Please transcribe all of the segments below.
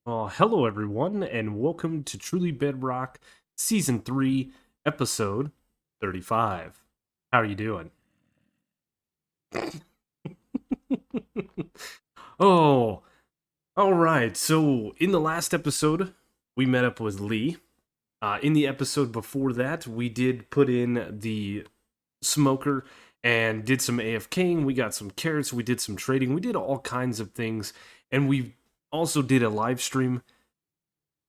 Hello everyone, and welcome to Truly Bedrock Season 3, Episode 35. How are you doing? Oh, alright. So, in the last episode, we met up with Lee. In the episode before that, we did put in the smoker and did some AFKing. We got some carrots, we did some trading, we did all kinds of things, and we also did a live stream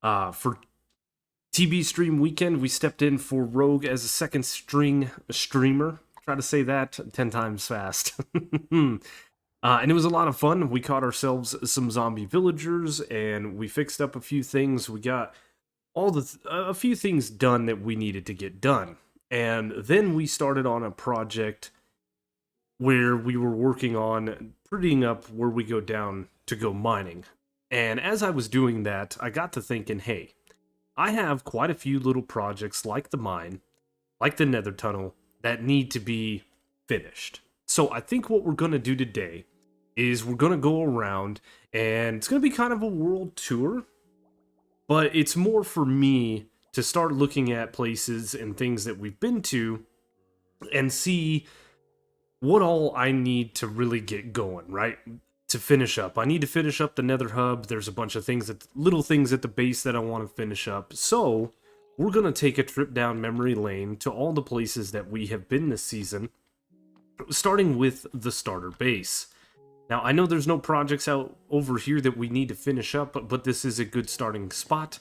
for TB Stream Weekend. We stepped in for Rogue as a second string streamer. Try to say that 10 times fast. And it was a lot of fun. We caught ourselves some zombie villagers and we fixed up a few things. We got a few things done that we needed to get done. And then we started on a project where we were working on prettying up where we go down to go mining. And as I was doing that, I got to thinking, hey, I have quite a few little projects like the mine, like the Nether Tunnel, that need to be finished. So I think what we're going to do today is we're going to go around, and it's going to be kind of a world tour, but it's more for me to start looking at places and things that we've been to and see what all I need to really get going, right? To finish up. I need to finish up the Nether Hub. There's a bunch of things little things at the base that I want to finish up. So, we're going to take a trip down memory lane to all the places that we have been this season, starting with the starter base. Now, I know there's no projects out over here that we need to finish up, but this is a good starting spot.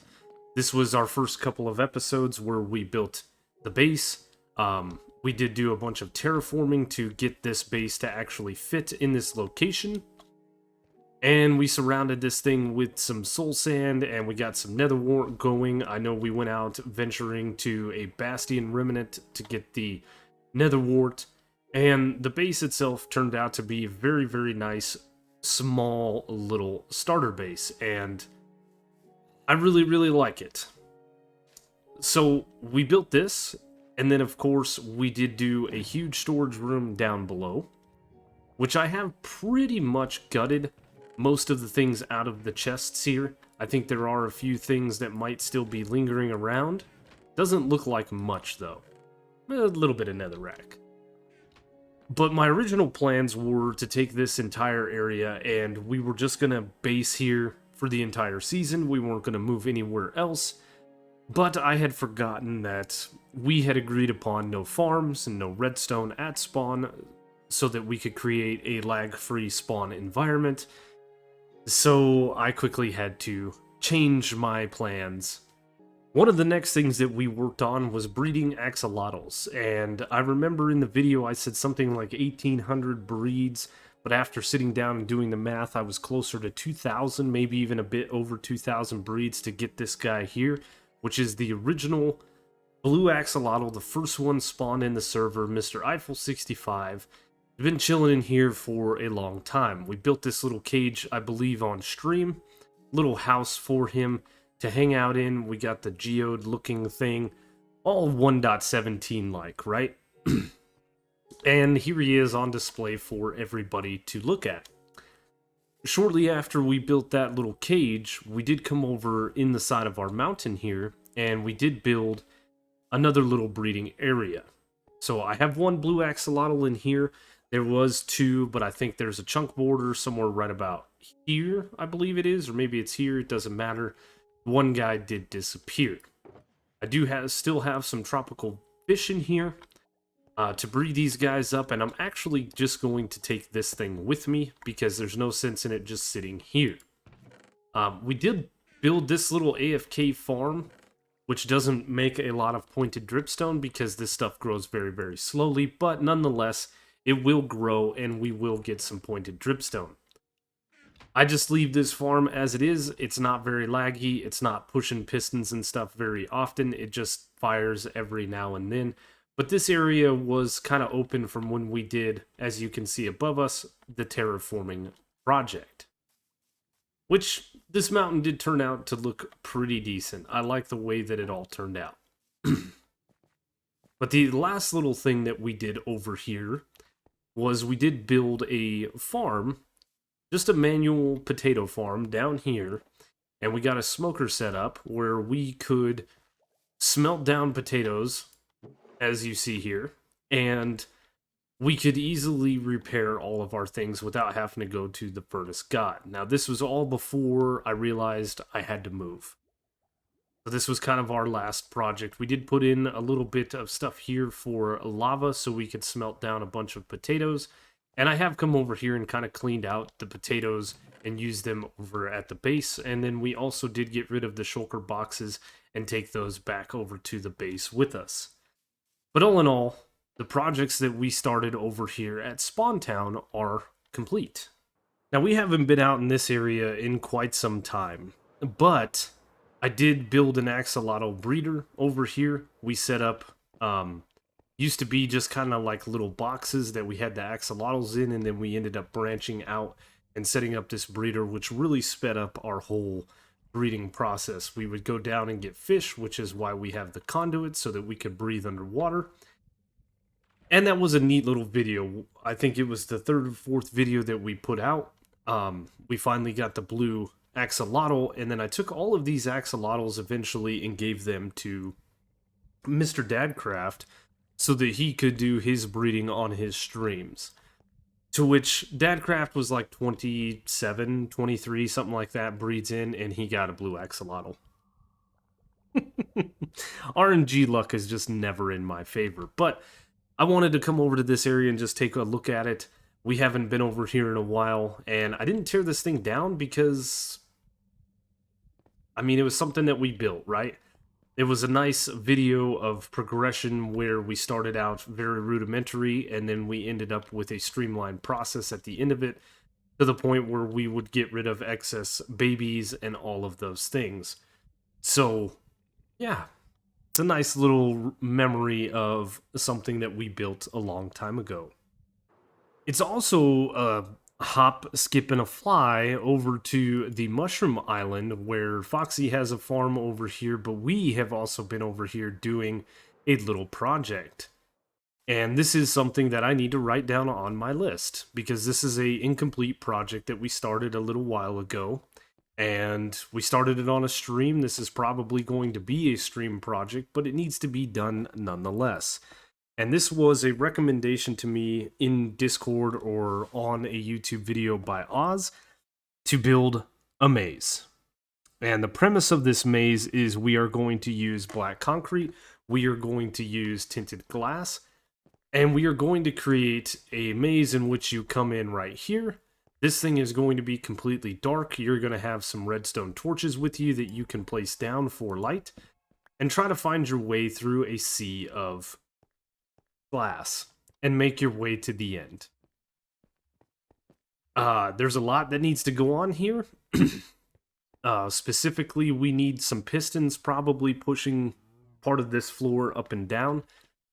This was our first couple of episodes where we built the base. We did do a bunch of terraforming to get this base to actually fit in this location. And we surrounded this thing with some soul sand, and we got some nether wart going. I know we went out venturing to a bastion remnant to get the nether wart, and the base itself turned out to be a very, very nice, small little starter base, and I really, really like it. So we built this, and then of course we did do a huge storage room down below, which I have pretty much gutted most of the things out of the chests here. I think there are a few things that might still be lingering around. Doesn't look like much though. A little bit of netherrack. But my original plans were to take this entire area and we were just gonna base here for the entire season. We weren't gonna move anywhere else. But I had forgotten that we had agreed upon no farms and no redstone at spawn so that we could create a lag-free spawn environment. So I quickly had to change my plans. One of the next things that we worked on was breeding axolotls, and I remember in the video I said something like 1,800 breeds, but after sitting down and doing the math, I was closer to 2,000, maybe even a bit over 2,000 breeds to get this guy here, which is the original blue axolotl, the first one spawned in the server, Mr. Eiffel65. We've been chilling in here for a long time. We built this little cage, I believe, on stream. Little house for him to hang out in. We got the geode looking thing. All 1.17 like, right? And here he is on display for everybody to look at. Shortly after we built that little cage, we did come over in the side of our mountain here, and we did build another little breeding area. So I have one blue axolotl in here. There was two, but I think there's a chunk border somewhere right about here, I believe it is, or maybe it's here, it doesn't matter. One guy did disappear. I do still have some tropical fish in here to breed these guys up, and I'm actually just going to take this thing with me because there's no sense in it just sitting here. We did build this little AFK farm, which doesn't make a lot of pointed dripstone because this stuff grows very, very slowly, but nonetheless, it will grow and we will get some pointed dripstone. I just leave this farm as it is. It's not very laggy. It's not pushing pistons and stuff very often. It just fires every now and then. But this area was kind of open from when we did, as you can see above us, the terraforming project. Which this mountain did turn out to look pretty decent. I like the way that it all turned out. But the last little thing that we did over here was we did build a farm, just a manual potato farm down here, and we got a smoker set up where we could smelt down potatoes, as you see here, and we could easily repair all of our things without having to go to the furnace god. Now, this was all before I realized I had to move. So this was kind of our last project. We did put in a little bit of stuff here for lava so we could smelt down a bunch of potatoes. And I have come over here and kind of cleaned out the potatoes and used them over at the base. And then we also did get rid of the shulker boxes and take those back over to the base with us. But all in all, the projects that we started over here at Spawn Town are complete. Now, we haven't been out in this area in quite some time, but I did build an Axolotl Breeder over here. We set up, used to be just kind of like little boxes that we had the axolotls in, and then we ended up branching out and setting up this breeder, which really sped up our whole breeding process. We would go down and get fish, which is why we have the conduit, so that we could breathe underwater. And that was a neat little video. I think it was the third or fourth video that we put out. We finally got the blue axolotl, and then I took all of these axolotls eventually and gave them to Mr. Dadcraft so that he could do his breeding on his streams. To which Dadcraft was like 27, 23, something like that, breeds in, and he got a blue axolotl. RNG luck is just never in my favor, but I wanted to come over to this area and just take a look at it. We haven't been over here in a while, and I didn't tear this thing down because, I mean, it was something that we built, right? It was a nice video of progression where we started out very rudimentary, and then we ended up with a streamlined process at the end of it, to the point where we would get rid of excess babies and all of those things. So, yeah. It's a nice little memory of something that we built a long time ago. It's also a hop, skip, and a fly over to the Mushroom Island, where Foxy has a farm over here, but we have also been over here doing a little project. And this is something that I need to write down on my list, because this is a incomplete project that we started a little while ago. And we started it on a stream. This is probably going to be a stream project, but it needs to be done nonetheless. And this was a recommendation to me in Discord or on a YouTube video by Oz to build a maze. And the premise of this maze is we are going to use black concrete, we are going to use tinted glass, and we are going to create a maze in which you come in right here. This thing is going to be completely dark. You're going to have some redstone torches with you that you can place down for light, and try to find your way through a sea of glass and make your way to the end. There's a lot that needs to go on here. Specifically, we need some pistons probably pushing part of this floor up and down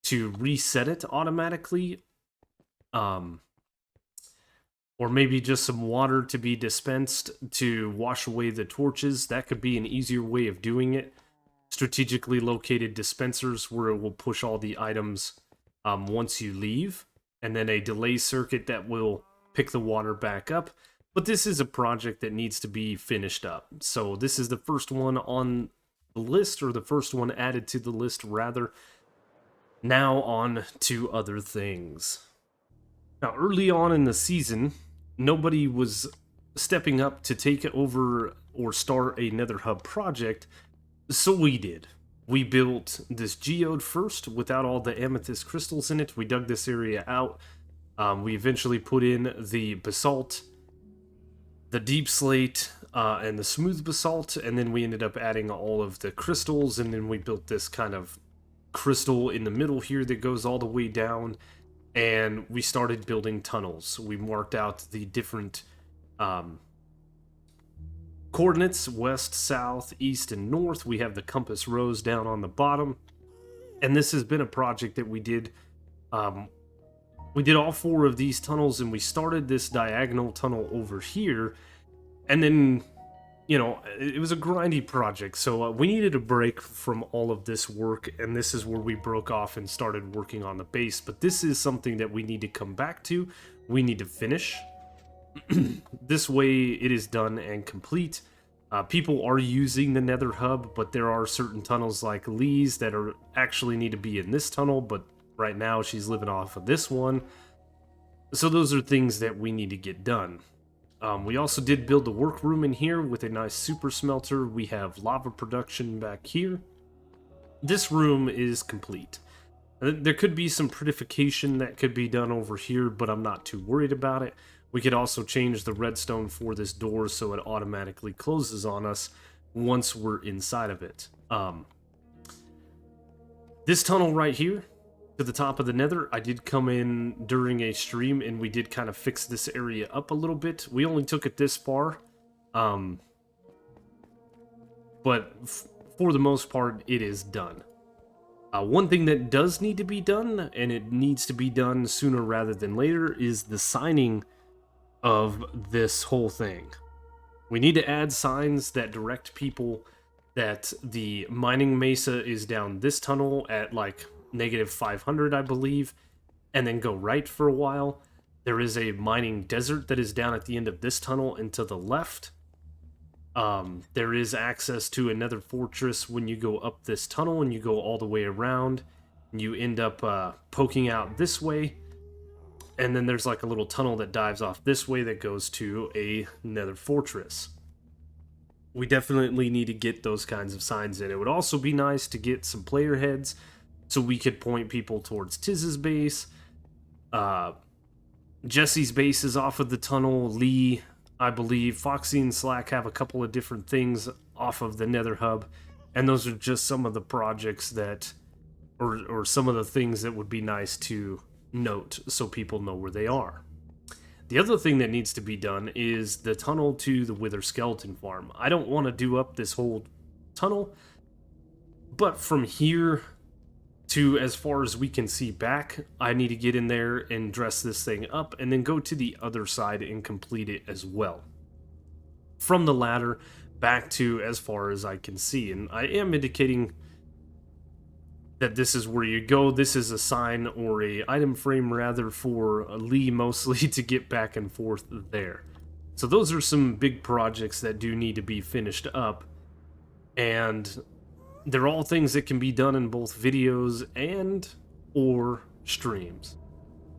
to reset it automatically. Or maybe just some water to be dispensed to wash away the torches. That could be an easier way of doing it. Strategically located dispensers where it will push all the items once you leave. And then a delay circuit that will pick the water back up. But this is a project that needs to be finished up. So this is the first one on the list, or the first one added to the list, rather. Now on to other things. Now, early on in the season, nobody was stepping up to take over or start a Nether Hub project, so we did. We built this geode first without all the amethyst crystals in it. We dug this area out. We eventually put in the basalt, the deep slate, and the smooth basalt, and then we ended up adding all of the crystals, and then we built this kind of crystal in the middle here that goes all the way down. And we started building tunnels. We marked out the different coordinates: west, south, east, and north. We have the compass rose down on the bottom. And this has been a project that we did. We did all 4 of these tunnels, and we started this diagonal tunnel over here. And then, you know, it was a grindy project, so we needed a break from all of this work, and this is where we broke off and started working on the base. But this is something that we need to come back to. We need to finish. This way it is done and complete. People are using the Nether Hub, but there are certain tunnels like Lee's that are actually need to be in this tunnel, but right now she's living off of this one. So those are things that we need to get done. We also did build a workroom in here with a nice super smelter. We have lava production back here. This room is complete. There could be some prettification that could be done over here, but I'm not too worried about it. We could also change the redstone for this door so it automatically closes on us once we're inside of it. This tunnel right here to the top of the Nether, I did come in during a stream and we did kind of fix this area up a little bit. We only took it this far, but for the most part, it is done. One thing that does need to be done, and it needs to be done sooner rather than later, is the signing of this whole thing. We need to add signs that direct people that the mining mesa is down this tunnel at like -500, I believe, and then go right for a while. There is a mining desert that is down at the end of this tunnel and to the left. There is access to another fortress when you go up this tunnel and you go all the way around. And you end up poking out this way. And then there's like a little tunnel that dives off this way that goes to a nether fortress. We definitely need to get those kinds of signs in. It would also be nice to get some player heads so we could point people towards Tiz's base. Jesse's base is off of the tunnel. Lee, I believe, Foxy and Slack have a couple of different things off of the Nether Hub. And those are just some of the projects that, or some of the things that would be nice to note so people know where they are. The other thing that needs to be done is the tunnel to the Wither Skeleton Farm. I don't want to do up this whole tunnel, but from here to as far as we can see back, I need to get in there and dress this thing up and then go to the other side and complete it as well. From the ladder back to as far as I can see, and I am indicating that this is where you go. This is a sign or a item frame rather for Lee mostly to get back and forth there. So those are some big projects that do need to be finished up, and they're all things that can be done in both videos and or streams.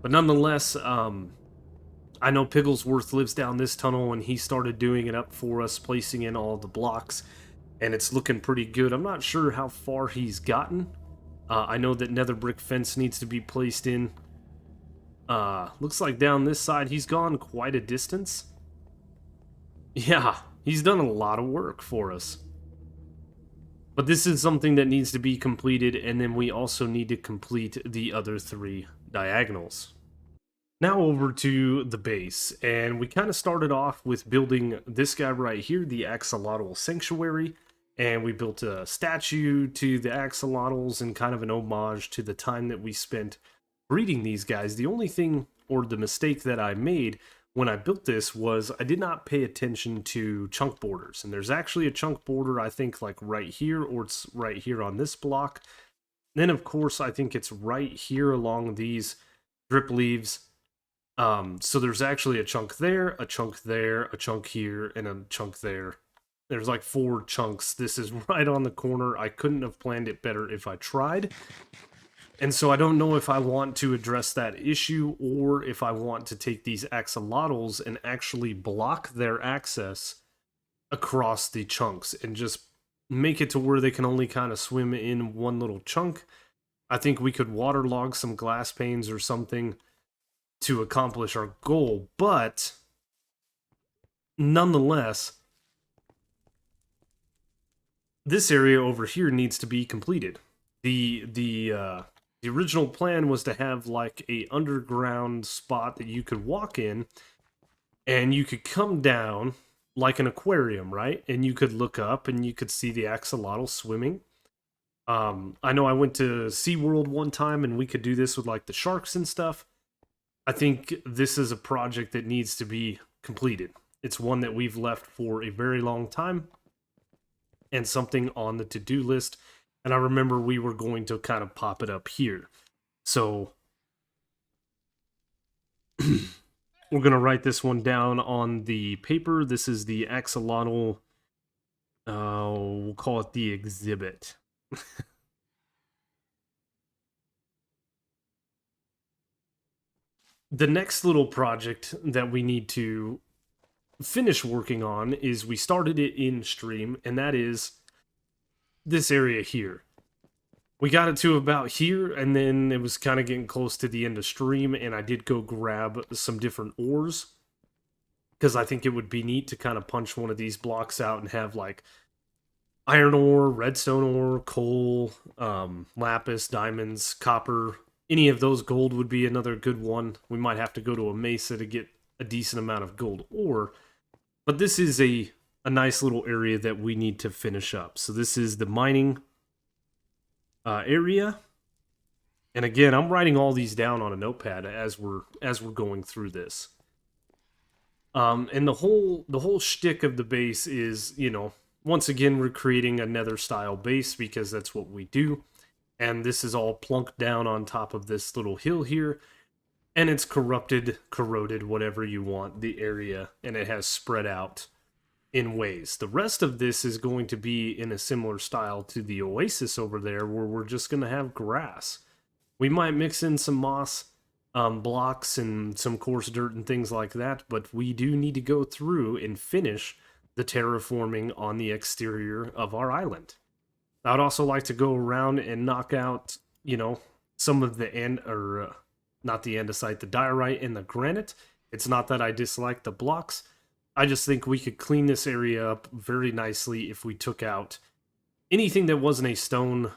But nonetheless, I know Pigglesworth lives down this tunnel and he started doing it up for us, placing in all the blocks, and it's looking pretty good. I'm not sure how far he's gotten. I know that nether brick fence needs to be placed in. Looks like down this side he's gone quite a distance. Yeah, he's done a lot of work for us. But this is something that needs to be completed, and then we also need to complete the other 3 diagonals. Now over to the base, and we kind of started off with building this guy right here, the Axolotl Sanctuary. And we built a statue to the axolotls and kind of an homage to the time that we spent breeding these guys. The only thing, or the mistake that I made when I built this, was I did not pay attention to chunk borders. And there's actually a chunk border, I think, like right here, or it's right here on this block. Then, of course, I think it's right here along these drip leaves. So there's actually a chunk there, a chunk there, a chunk here, and a chunk there. There's like 4 chunks. This is right on the corner. I couldn't have planned it better if I tried. And so I don't know if I want to address that issue or if I want to take these axolotls and actually block their access across the chunks and just make it to where they can only kind of swim in one little chunk. I think we could waterlog some glass panes or something to accomplish our goal, but nonetheless, this area over here needs to be completed. The original plan was to have like a underground spot that you could walk in and you could come down like an aquarium, right? And you could look up and you could see the axolotl swimming. I know I went to SeaWorld one time and we could do this with like the sharks and stuff. I think this is a project that needs to be completed. It's one that we've left for a very long time and something on the to-do list. And I remember we were going to kind of pop it up here. So we're going to write this one down on the paper. This is the Axolotl we'll call it the Exhibit. The next little project that we need to finish working on is we started it in stream, and that is this area here. We got it to about here, and then it was kind of getting close to the end of stream, and I did go grab some different ores, because I think it would be neat to kind of punch one of these blocks out and have, like, iron ore, redstone ore, coal, lapis, diamonds, copper. Any of those, gold would be another good one. We might have to go to a mesa to get a decent amount of gold ore, but this is a nice little area that we need to finish up. So this is the mining area, and again, I'm writing all these down on a notepad as we're going through this. And the whole shtick of the base is, you know, once again, we're creating a Nether style base because that's what we do. And this is all plunked down on top of this little hill here. And it's corrupted, corroded, whatever you want, the area. And it has spread out in ways. The rest of this is going to be in a similar style to the oasis over there, where we're just going to have grass. We might mix in some moss blocks and some coarse dirt and things like that, but we do need to go through and finish the terraforming on the exterior of our island. I'd also like to go around and knock out, you know, some of the not the andesite, the diorite and the granite. It's not that I dislike the blocks. I just think we could clean this area up very nicely if we took out anything that wasn't a stone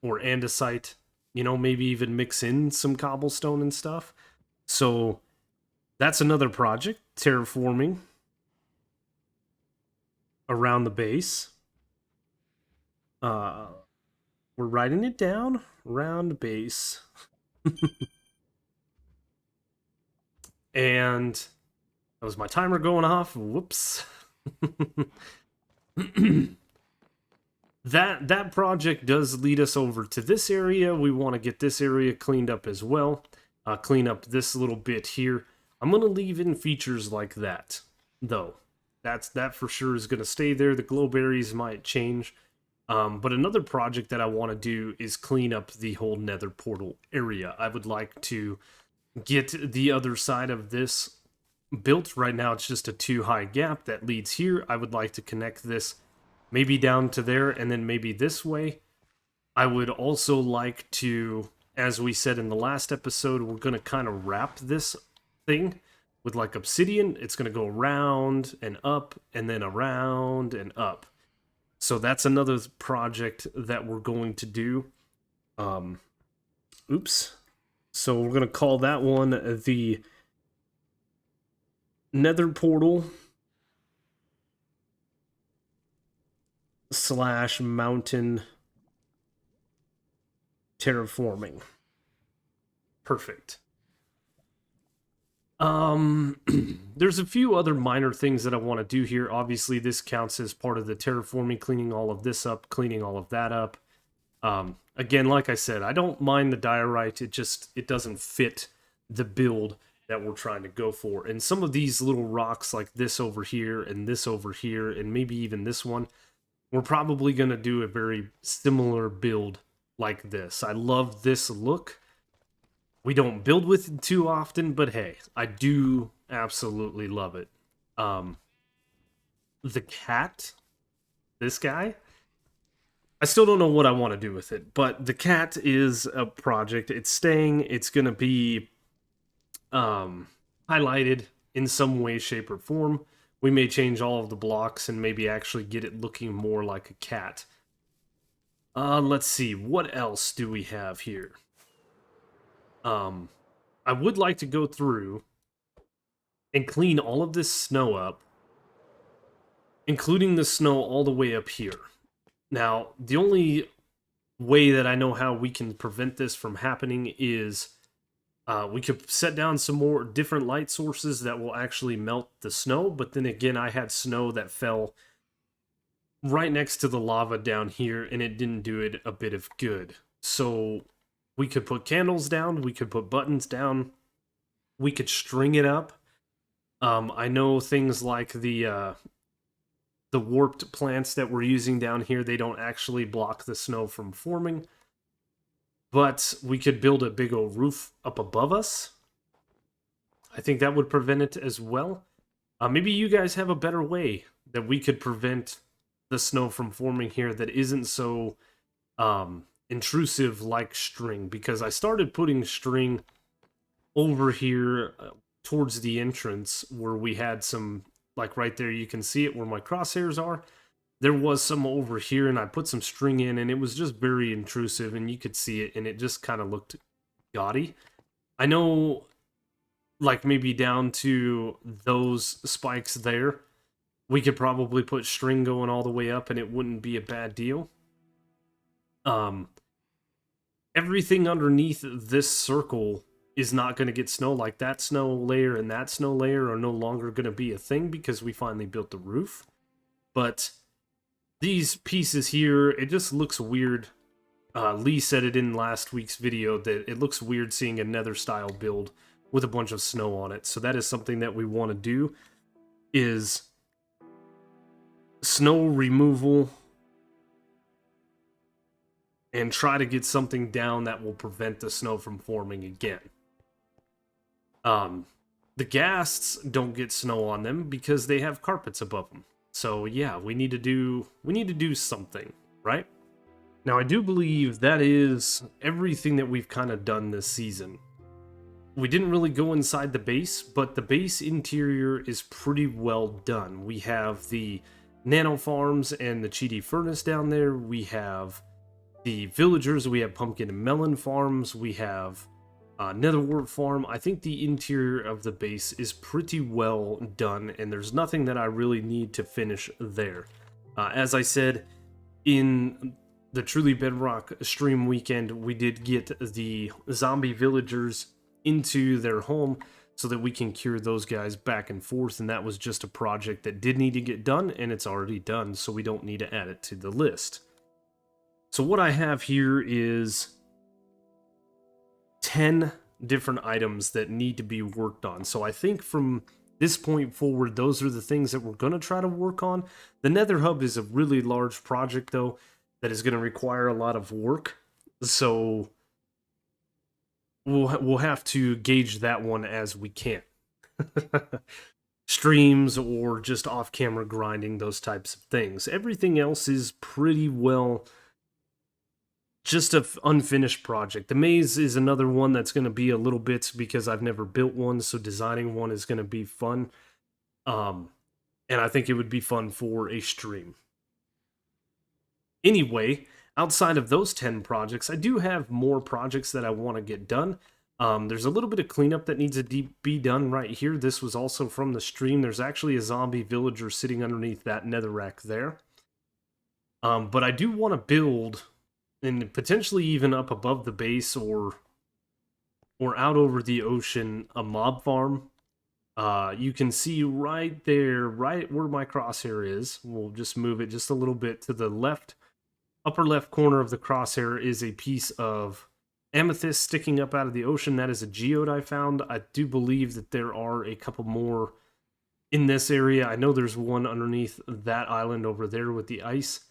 or andesite. You know, maybe even mix in some cobblestone and stuff. So that's another project, terraforming around the base. We're writing it down, round base. And that was my timer going off. Whoops. That project does lead us over to this area. We want to get this area cleaned up as well. Clean up this little bit here. I'm going to leave in features like that, though. That for sure is going to stay there. The glowberries might change. But another project that I want to do is clean up the whole Nether Portal area. I would like to get the other side of this built. Right now it's just a too high gap that leads here. I would like to connect this maybe down to there and then maybe this way. I would also like to, as we said in the last episode, we're going to kind of wrap this thing with like obsidian. It's going to go around and up and then around and up. So that's another project that we're going to do. Oops. So we're going to call that one the Nether Portal / mountain terraforming. Perfect. There's a few other minor things that I want to do here. Obviously, this counts as part of the terraforming, cleaning all of this up, cleaning all of that up. Again, like I said, I don't mind the diorite. It doesn't fit the build that we're trying to go for. And some of these little rocks, like this over here, and maybe even this one, we're probably going to do a very similar build like this. I love this look. We don't build with it too often, but hey, I do absolutely love it. The cat, this guy, I still don't know what I want to do with it, but the cat is a project. It's staying. It's going to be highlighted in some way, shape, or form. We may change all of the blocks and maybe actually get it looking more like a cat. Let's see. What else do we have here? I would like to go through and clean all of this snow up, including the snow all the way up here. Now, the only way that I know how we can prevent this from happening is we could set down some more different light sources that will actually melt the snow, but then again, I had snow that fell right next to the lava down here, and it didn't do it a bit of good. So we could put candles down, we could put buttons down, we could string it up. I know things like the the warped plants that we're using down here, they don't actually block the snow from forming. But we could build a big old roof up above us. I think that would prevent it as well. Maybe you guys have a better way that we could prevent the snow from forming here that isn't so intrusive like string. Because I started putting string over here towards the entrance where we had some, like right there, you can see it where my crosshairs are. There was some over here, and I put some string in, and it was just very intrusive, and you could see it, and it just kind of looked gaudy. I know, like, maybe down to those spikes there, we could probably put string going all the way up, and it wouldn't be a bad deal. Everything underneath this circle is not going to get snow. Like, that snow layer and that snow layer are no longer going to be a thing because we finally built the roof. But these pieces here, it just looks weird. Lee said it in last week's video that it looks weird seeing a nether style build with a bunch of snow on it. So that is something that we want to do, is snow removal and try to get something down that will prevent the snow from forming again. The ghasts don't get snow on them because they have carpets above them. So yeah, we need to do something, right? Now I do believe that is everything that we've kind of done this season. We didn't really go inside the base, but the base interior is pretty well done. We have the nano farms and the cheaty furnace down there. We have the villagers. We have pumpkin and melon farms. We have netherwort farm. I think the interior of the base is pretty well done, and there's nothing that I really need to finish there. As I said, in the Truly Bedrock stream weekend, we did get the zombie villagers into their home so that we can cure those guys back and forth, and that was just a project that did need to get done, and it's already done, so we don't need to add it to the list. So what I have here is 10 different items that need to be worked on. So I think from this point forward, those are the things that we're going to try to work on. The Nether Hub is a really large project, though, that is going to require a lot of work. So we'll have to gauge that one as we can. Streams or just off-camera grinding, those types of things. Everything else is pretty well just an unfinished project. The maze is another one that's going to be a little bit because I've never built one, so designing one is going to be fun. And I think it would be fun for a stream. Anyway, outside of those 10 projects, I do have more projects that I want to get done. There's a little bit of cleanup that needs to be done right here. This was also from the stream. There's actually a zombie villager sitting underneath that netherrack there. But I do want to build, and potentially even up above the base or out over the ocean, a mob farm. You can see right there, right where my crosshair is. We'll just move it just a little bit to the left. Upper left corner of the crosshair is a piece of amethyst sticking up out of the ocean. That is a geode I found. I do believe that there are a couple more in this area. I know there's one underneath that island over there with the ice.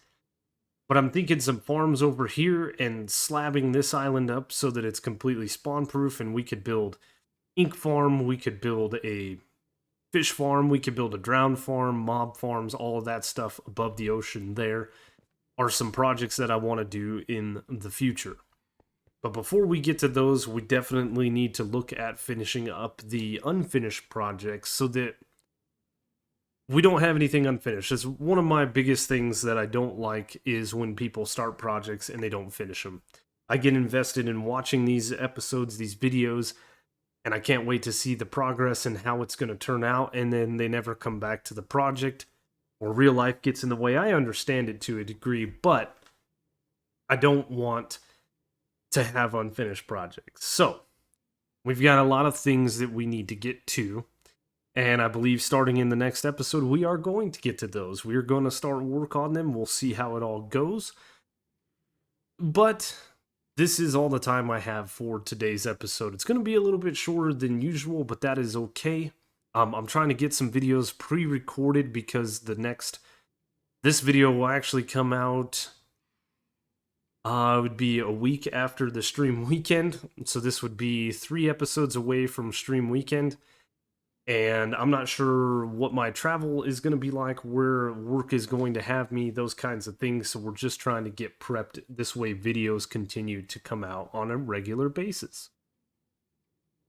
But I'm thinking some farms over here and slabbing this island up so that it's completely spawn-proof, and we could build ink farm, we could build a fish farm, we could build a drown farm, mob farms, all of that stuff above the ocean there are some projects that I want to do in the future. But before we get to those, we definitely need to look at finishing up the unfinished projects so that we don't have anything unfinished. It's one of my biggest things that I don't like is when people start projects and they don't finish them. I get invested in watching these episodes, these videos, and I can't wait to see the progress and how it's going to turn out, and then they never come back to the project, or real life gets in the way. I understand it to a degree, but I don't want to have unfinished projects. So, we've got a lot of things that we need to get to. And I believe starting in the next episode, we are going to get to those. We are going to start work on them. We'll see how it all goes. But this is all the time I have for today's episode. It's going to be a little bit shorter than usual, but that is okay. I'm trying to get some videos pre-recorded because the next This video will actually come out, it would be a week after the stream weekend. So this would be 3 episodes away from stream weekend. And I'm not sure what my travel is going to be like, where work is going to have me, those kinds of things. So we're just trying to get prepped. This way videos continue to come out on a regular basis.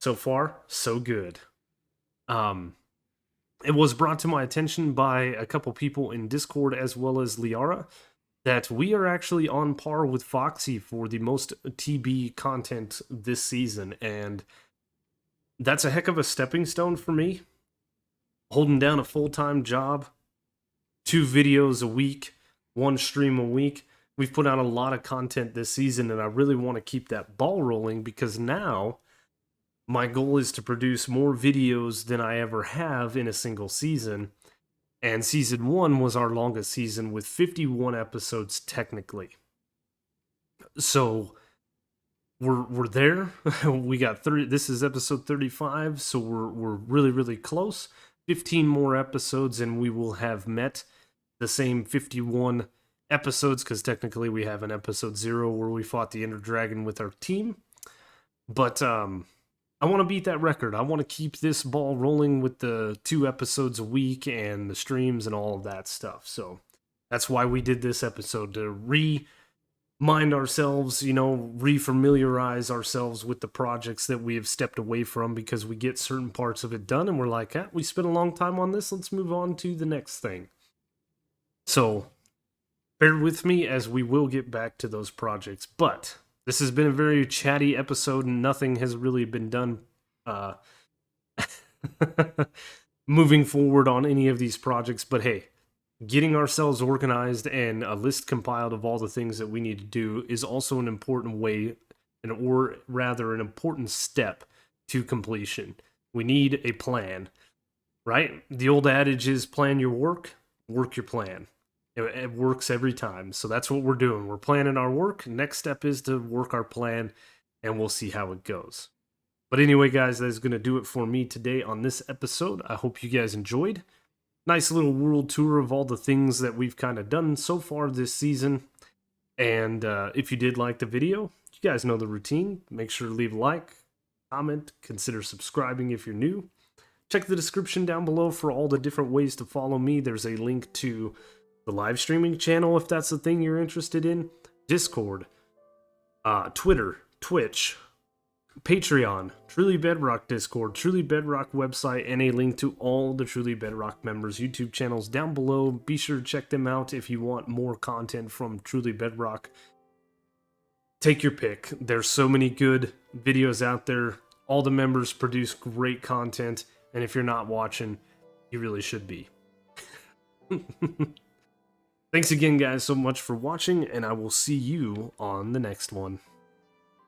So far, so good. It was brought to my attention by a couple people in Discord as well as Liara that we are actually on par with Foxy for the most TB content this season, and that's a heck of a stepping stone for me. Holding down a full-time job, 2 videos a week, 1 stream a week. We've put out a lot of content this season, and I really want to keep that ball rolling because now my goal is to produce more videos than I ever have in a single season. And season 1 was our longest season with 51 episodes technically. So we're there. We got 30. This is episode 35, so we're really close. 15 more episodes and we will have met the same 51 episodes, because technically we have an episode 0 where we fought the Ender Dragon with our team. But I want to beat that record. I want to keep this ball rolling with the 2 episodes a week and the streams and all of that stuff. So that's why we did this episode, to remind ourselves, refamiliarize ourselves with the projects that we have stepped away from, because we get certain parts of it done and we're like, we spent a long time on this, let's move on to the next thing. So bear with me as we will get back to those projects. But this has been a very chatty episode and nothing has really been done moving forward on any of these projects. But hey, getting ourselves organized and a list compiled of all the things that we need to do is also an important way, or rather an important step to completion. We need a plan, right? The old adage is plan your work your plan. It works every time. So that's what we're doing. We're planning our work. Next step is to work our plan, and we'll see how it goes. But anyway, guys, that is going to do it for me today on this episode. I hope you guys enjoyed. Nice little world tour of all the things that we've kind of done so far this season. And if you did like the video, you guys know the routine. Make sure to leave a like, comment, consider subscribing if you're new. Check the description down below for all the different ways to follow me. There's a link to the live streaming channel if that's the thing you're interested in, Discord, Twitter, Twitch, Patreon, Truly Bedrock Discord, Truly Bedrock website, and a link to all the Truly Bedrock members' YouTube channels down below. Be sure to check them out if you want more content from Truly Bedrock. Take your pick. There's so many good videos out there. All the members produce great content, and if you're not watching, you really should be. Thanks again, guys, so much for watching, and I will see you on the next one.